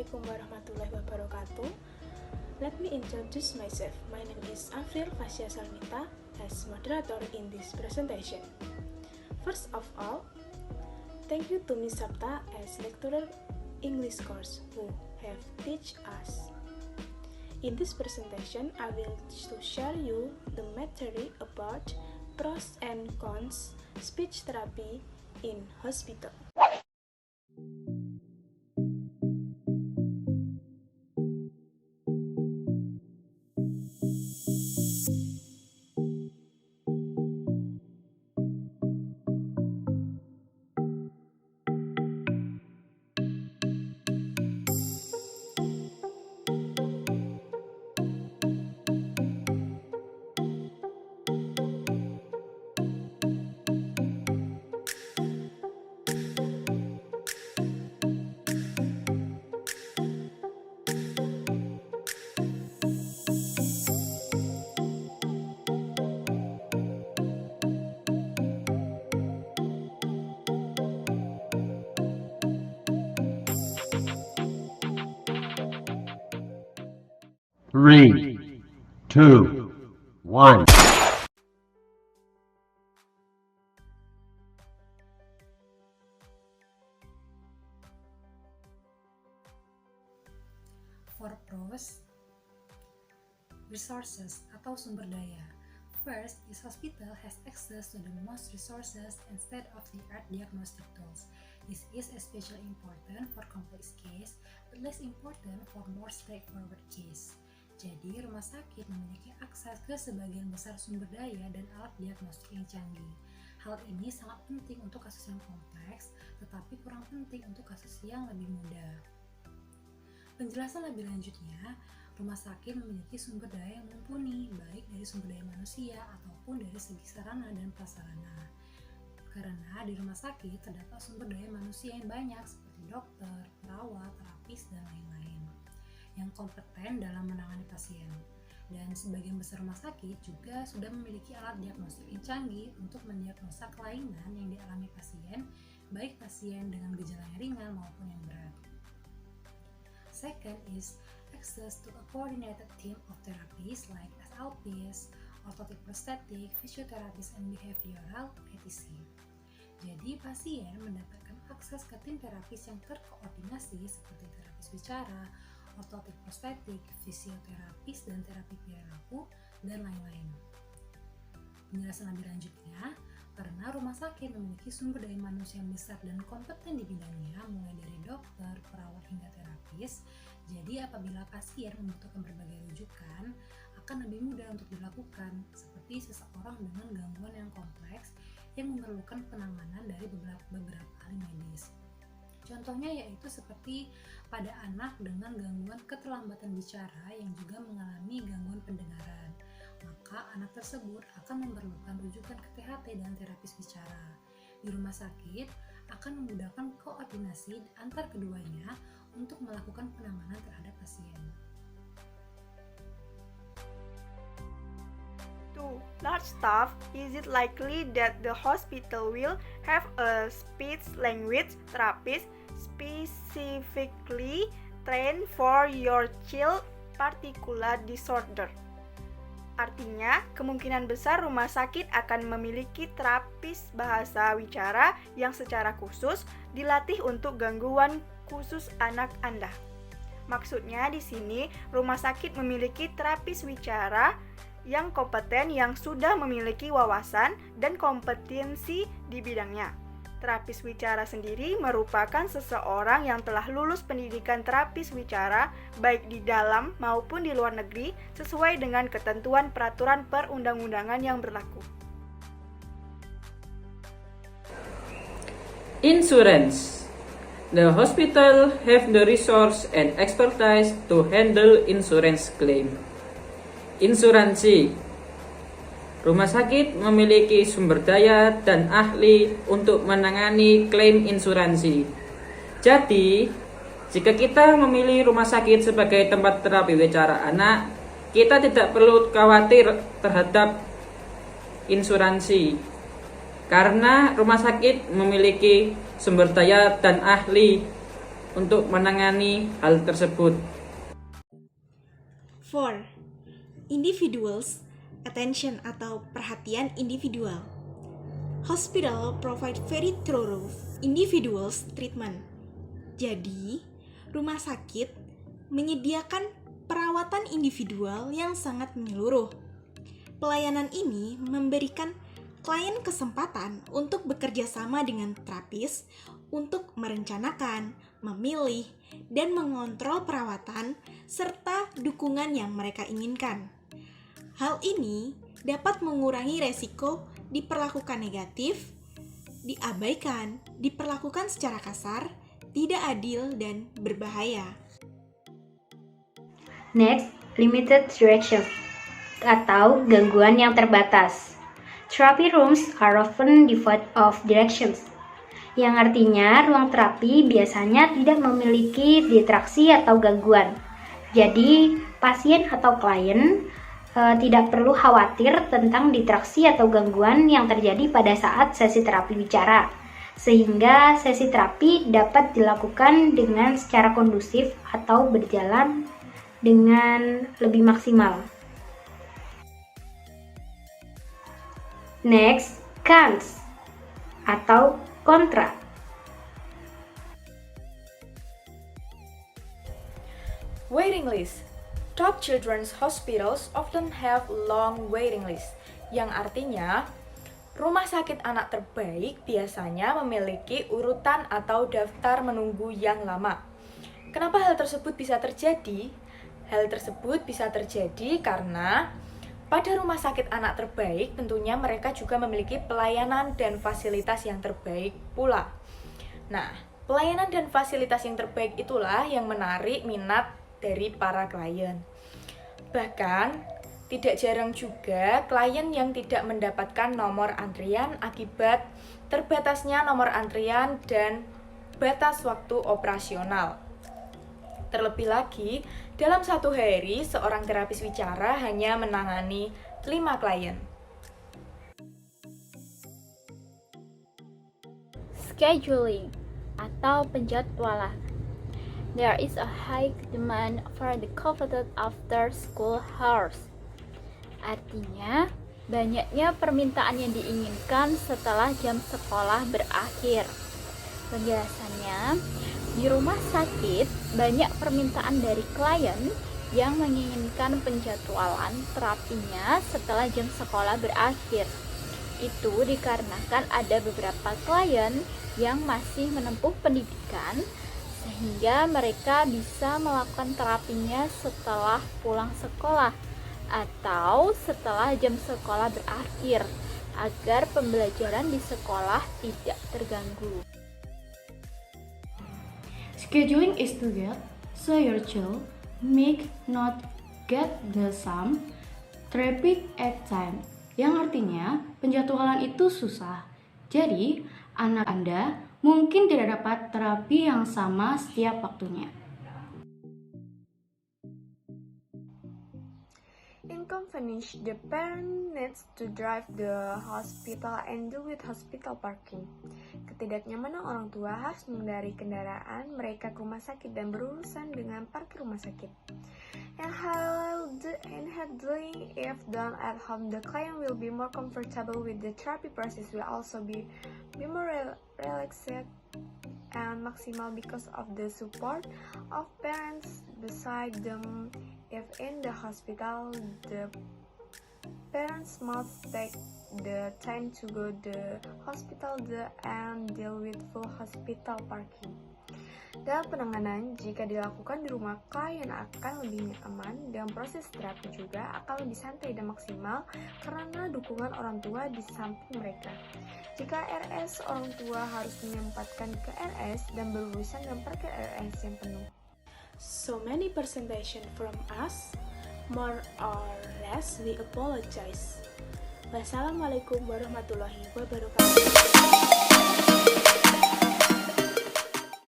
Assalamualaikum warahmatullahi wabarakatuh. Let me introduce myself. My name is Afril Fasya Salmita as moderator in this presentation. First of all, thank you to Ms. Sapta as lecturer English course who have teach us. In this presentation, I will share you the material about pros and cons speech therapy in hospital. Three, two, one. For pros, resources atau sumber daya. First, each hospital has access to the most resources and state-of-the-art diagnostic tools. This is especially important for complex case, but less important for more straightforward case. Jadi, rumah sakit memiliki akses ke sebagian besar sumber daya dan alat diagnostik yang canggih. Hal ini sangat penting untuk kasus yang kompleks, tetapi kurang penting untuk kasus yang lebih mudah. Penjelasan lebih lanjutnya, rumah sakit memiliki sumber daya yang mumpuni, baik dari sumber daya manusia ataupun dari segi sarana dan prasarana. Karena di rumah sakit terdapat sumber daya manusia yang banyak seperti dokter, perawat, terapis, dan lain-lain yang kompeten dalam menangani pasien. Dan sebagian besar rumah sakit juga sudah memiliki alat diagnostik yang canggih untuk mendiagnosa kelainan yang dialami pasien, baik pasien dengan gejala yang ringan maupun yang berat. Second is access to a coordinated team of therapies like SLPs, orthotic prosthetic, physiotherapists, and behavioral, etc. Jadi pasien mendapatkan akses ke tim terapis yang terkoordinasi seperti terapis bicara, orthotic prosthetic, fisioterapis, dan terapi perilaku, dan lain-lain. Penjelasan lebih lanjutnya, karena rumah sakit memiliki sumber daya manusia yang besar dan kompeten di bidangnya, mulai dari dokter, perawat, hingga terapis, jadi apabila pasien membutuhkan berbagai rujukan, akan lebih mudah untuk dilakukan, seperti seseorang dengan gangguan yang kompleks yang memerlukan penanganan dari beberapa ahli medis. Contohnya yaitu seperti pada anak dengan gangguan keterlambatan bicara yang juga mengalami gangguan pendengaran, maka anak tersebut akan memerlukan rujukan ke THT dan terapis bicara. Di rumah sakit akan memudahkan koordinasi antar keduanya untuk melakukan penanganan terhadap pasien. To large staff, is it likely that the hospital will have a speech language therapist specifically trained for your child particular disorder? Artinya, kemungkinan besar rumah sakit akan memiliki terapis bahasa wicara yang secara khusus dilatih untuk gangguan khusus anak Anda. Maksudnya di sini, rumah sakit memiliki terapis wicara yang kompeten yang sudah memiliki wawasan dan kompetensi di bidangnya. Terapis wicara sendiri merupakan seseorang yang telah lulus pendidikan terapis wicara baik di dalam maupun di luar negeri sesuai dengan ketentuan peraturan perundang-undangan yang berlaku. Insurance. The hospital have the resource and expertise to handle insurance claim. Insuransi. Rumah sakit memiliki sumber daya dan ahli untuk menangani klaim insuransi. Jadi, jika kita memilih rumah sakit sebagai tempat terapi wicara anak, kita tidak perlu khawatir terhadap insuransi. Karena rumah sakit memiliki sumber daya dan ahli untuk menangani hal tersebut. 4. Individuals attention atau perhatian individual. Hospital provide very thorough individuals treatment. Jadi, rumah sakit menyediakan perawatan individual yang sangat menyeluruh. Pelayanan ini memberikan klien kesempatan untuk bekerja sama dengan terapis untuk merencanakan, memilih, dan mengontrol perawatan serta dukungan yang mereka inginkan. Hal ini dapat mengurangi resiko diperlakukan negatif, diabaikan, diperlakukan secara kasar, tidak adil, dan berbahaya. Next, limited direction atau gangguan yang terbatas. Therapy rooms are often devoid of directions, yang artinya ruang terapi biasanya tidak memiliki distraksi atau gangguan. Jadi, pasien atau klien tidak perlu khawatir tentang distraksi atau gangguan yang terjadi pada saat sesi terapi bicara, sehingga sesi terapi dapat dilakukan dengan secara kondusif atau berjalan dengan lebih maksimal. Next, cons atau kontra. Waiting list. Top children's hospitals often have long waiting list, yang artinya rumah sakit anak terbaik biasanya memiliki urutan atau daftar menunggu yang lama. Kenapa hal tersebut bisa terjadi? Hal tersebut bisa terjadi karena pada rumah sakit anak terbaik tentunya mereka juga memiliki pelayanan dan fasilitas yang terbaik pula. Nah, pelayanan dan fasilitas yang terbaik itulah yang menarik minat dari para klien. Bahkan, tidak jarang juga klien yang tidak mendapatkan nomor antrian akibat terbatasnya nomor antrian dan batas waktu operasional. Terlebih lagi, dalam satu hari, seorang terapis wicara hanya menangani 5 klien. Scheduling atau penjadwalan. There is a high demand for the coveted after school hours. Artinya, banyaknya permintaan yang diinginkan setelah jam sekolah berakhir. Penjelasannya, di rumah sakit banyak permintaan dari klien yang menginginkan penjadwalan terapinya setelah jam sekolah berakhir. Itu dikarenakan ada beberapa klien yang masih menempuh pendidikan sehingga mereka bisa melakukan terapinya setelah pulang sekolah atau setelah jam sekolah berakhir agar pembelajaran di sekolah tidak terganggu. Scheduling is to get so your child make not get the same therapy at time, yang artinya penjadwalan itu susah. Jadi, anak Anda mungkin tidak dapat terapi yang sama setiap waktunya. Inconvenience, the parent needs to drive the hospital and deal with hospital parking. Ketidaknyamanan orang tua harus mengendarai kendaraan mereka ke rumah sakit dan berurusan dengan parkir rumah sakit. And handling if done at home, the client will be more comfortable with the therapy process, will also be more relaxed and maximal because of the support of parents beside them. If in the hospital, the parents must take the time to go to the hospital and deal with full hospital parking. Dalam penanganan, jika dilakukan di rumah, klien akan lebih nyaman dan proses terapi juga akan lebih santai dan maksimal karena dukungan orang tua di samping mereka. Jika RS, orang tua harus menyempatkan ke RS dan berurusan dengan parkir RS yang penuh. So many presentation from us, more or less we apologize. Wassalamualaikum warahmatullahi wabarakatuh.